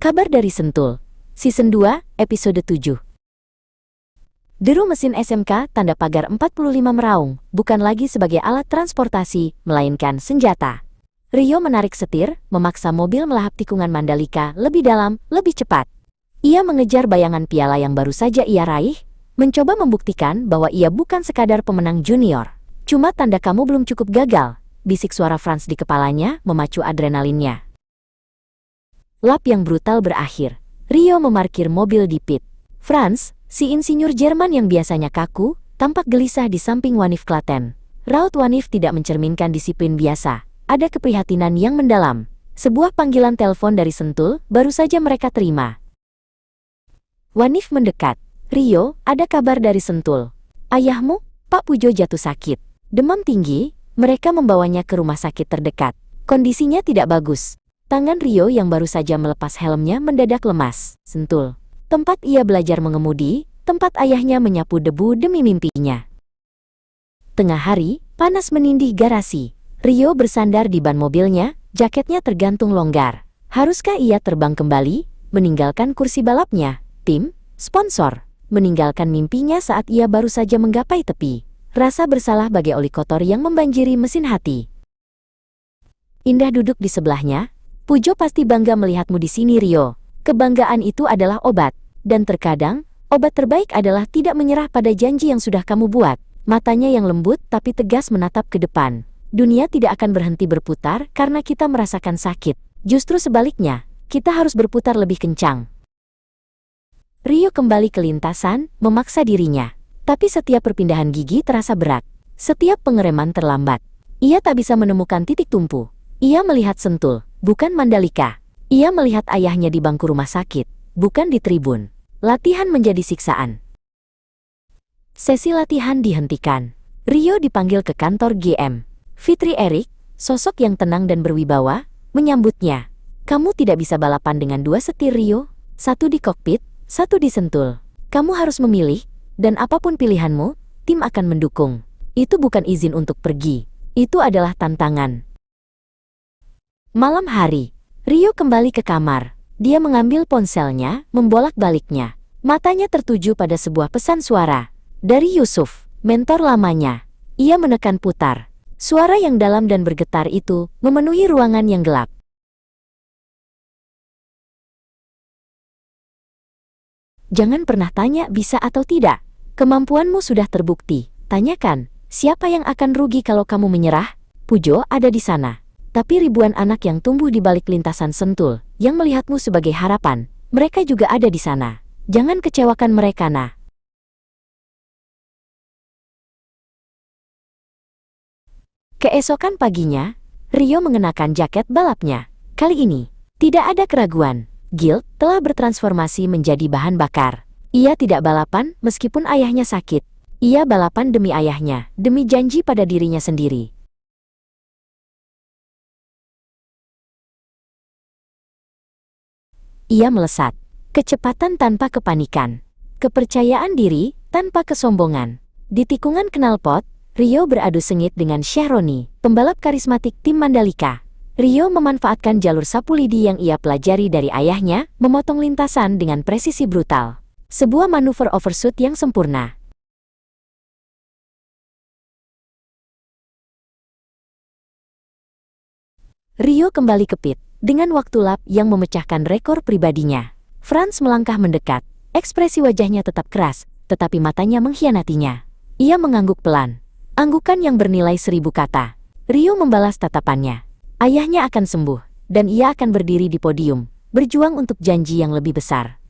Kabar dari Sentul, Season 2, Episode 7. Deru mesin SMK tanda pagar 45 meraung, bukan lagi sebagai alat transportasi, melainkan senjata. Rio menarik setir, memaksa mobil melahap tikungan Mandalika lebih dalam, lebih cepat. Ia mengejar bayangan piala yang baru saja ia raih, mencoba membuktikan bahwa ia bukan sekadar pemenang junior. Cuma tanda kamu belum cukup gagal, bisik suara Franz di kepalanya, memacu adrenalinnya. Lap yang brutal berakhir. Rio memarkir mobil di pit. Franz, si insinyur Jerman yang biasanya kaku, tampak gelisah di samping Wanif Klaten. Raut Wanif tidak mencerminkan disiplin biasa. Ada keprihatinan yang mendalam. Sebuah panggilan telepon dari Sentul baru saja mereka terima. Wanif mendekat. Rio, ada kabar dari Sentul. Ayahmu, Pak Pujo jatuh sakit. Demam tinggi, mereka membawanya ke rumah sakit terdekat. Kondisinya tidak bagus. Tangan Rio yang baru saja melepas helmnya mendadak lemas. Sentul, tempat ia belajar mengemudi, tempat ayahnya menyapu debu demi mimpinya. Tengah hari, panas menindih garasi. Rio bersandar di ban mobilnya, jaketnya tergantung longgar. Haruskah ia terbang kembali, meninggalkan kursi balapnya, tim, sponsor, meninggalkan mimpinya saat ia baru saja menggapai tepi? Rasa bersalah bagai oli kotor yang membanjiri mesin hati. Indah duduk di sebelahnya. Pujo pasti bangga melihatmu di sini, Rio. Kebanggaan itu adalah obat. Dan terkadang, obat terbaik adalah tidak menyerah pada janji yang sudah kamu buat. Matanya yang lembut tapi tegas menatap ke depan. Dunia tidak akan berhenti berputar karena kita merasakan sakit. Justru sebaliknya, kita harus berputar lebih kencang. Rio kembali ke lintasan, memaksa dirinya. Tapi setiap perpindahan gigi terasa berat. Setiap pengereman terlambat. Ia tak bisa menemukan titik tumpu. Ia melihat Sentul, bukan Mandalika. Ia melihat ayahnya di bangku rumah sakit, bukan di tribun. Latihan menjadi siksaan. Sesi latihan dihentikan. Rio dipanggil ke kantor GM. Fitri Erik, sosok yang tenang dan berwibawa, menyambutnya. Kamu tidak bisa balapan dengan dua setir, Rio. Satu di kokpit, satu di Sentul. Kamu harus memilih, dan apapun pilihanmu, tim akan mendukung. Itu bukan izin untuk pergi. Itu adalah tantangan. Malam hari, Rio kembali ke kamar. Dia mengambil ponselnya, membolak-baliknya. Matanya tertuju pada sebuah pesan suara. Dari Yusuf, mentor lamanya. Ia menekan putar. Suara yang dalam dan bergetar itu memenuhi ruangan yang gelap. Jangan pernah tanya bisa atau tidak. Kemampuanmu sudah terbukti. Tanyakan, siapa yang akan rugi kalau kamu menyerah? Pujo ada di sana. Tapi ribuan anak yang tumbuh di balik lintasan Sentul, yang melihatmu sebagai harapan, mereka juga ada di sana. Jangan kecewakan mereka, nah. Keesokan paginya, Rio mengenakan jaket balapnya. Kali ini, tidak ada keraguan. Guild telah bertransformasi menjadi bahan bakar. Ia tidak balapan meskipun ayahnya sakit. Ia balapan demi ayahnya, demi janji pada dirinya sendiri. Ia melesat. Kecepatan tanpa kepanikan. Kepercayaan diri tanpa kesombongan. Di tikungan knalpot, Rio beradu sengit dengan Shahroni, pembalap karismatik tim Mandalika. Rio memanfaatkan jalur sapu lidi yang ia pelajari dari ayahnya, memotong lintasan dengan presisi brutal. Sebuah manuver overshoot yang sempurna. Rio kembali ke pit dengan waktu lap yang memecahkan rekor pribadinya. Franz melangkah mendekat. Ekspresi wajahnya tetap keras, tetapi matanya mengkhianatinya. Ia mengangguk pelan. Anggukan yang bernilai 1000 kata. Rio membalas tatapannya. Ayahnya akan sembuh, dan ia akan berdiri di podium, berjuang untuk janji yang lebih besar.